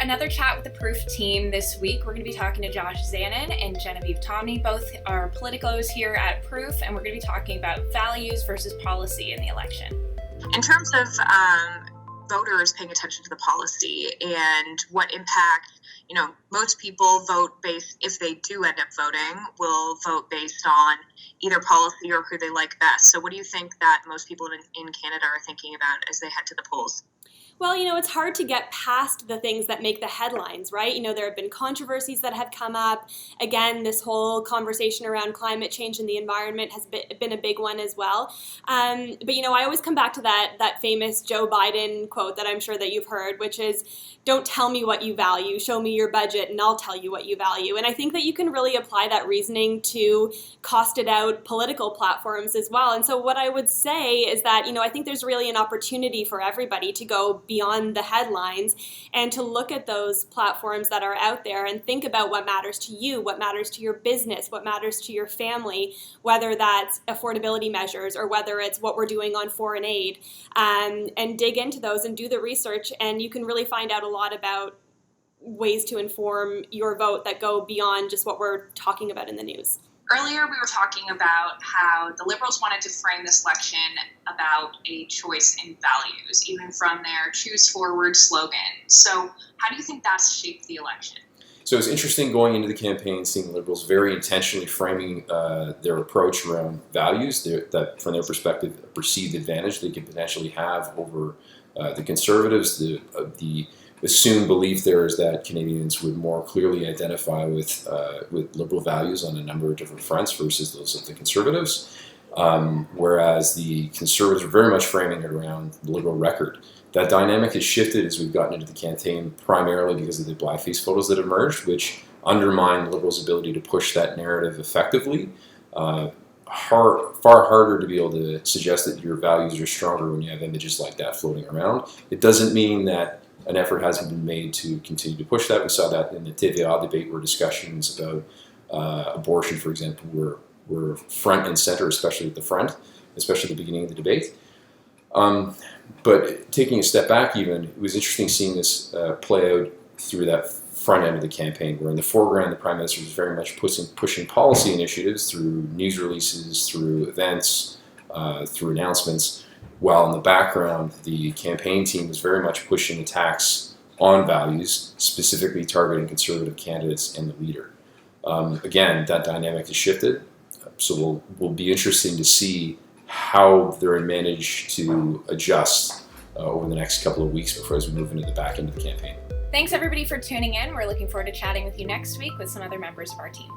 another chat with the Proof team this week. We're going to be talking to Josh Zanin and Genevieve Tomney. Both are politicos here at Proof, and we're going to be talking about values versus policy in the election. In terms of voters paying attention to the policy and what impact, most people vote based, if they do end up voting, will vote based on either policy or who they like best. So what do you think that most people in Canada are thinking about as they head to the polls? Well, it's hard to get past the things that make the headlines, right? there have been controversies that have come up. Again, this whole conversation around climate change and the environment has been a big one as well. But I always come back to that famous Joe Biden quote that I'm sure that you've heard, which is, don't tell me what you value, show me your budget and I'll tell you what you value. And I think that you can really apply that reasoning to costed out political platforms as well. And so what I would say is that, I think there's really an opportunity for everybody to go beyond the headlines and to look at those platforms that are out there and think about what matters to you, what matters to your business, what matters to your family, whether that's affordability measures or whether it's what we're doing on foreign aid, and dig into those and do the research, and you can really find out a lot about ways to inform your vote that go beyond just what we're talking about in the news. Earlier, we were talking about how the Liberals wanted to frame this election about a choice in values, even from their Choose Forward slogan. So how do you think that's shaped the election? So it's interesting going into the campaign, seeing the Liberals very intentionally framing their approach around values, that from their perspective, a perceived advantage they could potentially have over the Conservatives. The assumed belief there is that Canadians would more clearly identify with Liberal values on a number of different fronts versus those of the Conservatives, whereas the Conservatives are very much framing it around the Liberal record. That dynamic has shifted as we've gotten into the campaign, primarily because of the blackface photos that emerged, which undermine the Liberals' ability to push that narrative effectively. Far harder to be able to suggest that your values are stronger when you have images like that floating around. It doesn't mean that an effort hasn't been made to continue to push that. We saw that in the TVA debate, where discussions about abortion, for example, were front and center, especially at the front, especially at the beginning of the debate. But taking a step back even, it was interesting seeing this play out through that front end of the campaign, where in the foreground the Prime Minister was very much pushing policy initiatives through news releases, through events, through announcements, while in the background the campaign team was very much pushing attacks on values, specifically targeting Conservative candidates and the leader. Again, that dynamic has shifted, so we'll be interesting to see how they're managed to adjust over the next couple of weeks before as we move into the back end of the campaign. Thanks everybody for tuning in. We're looking forward to chatting with you next week with some other members of our team.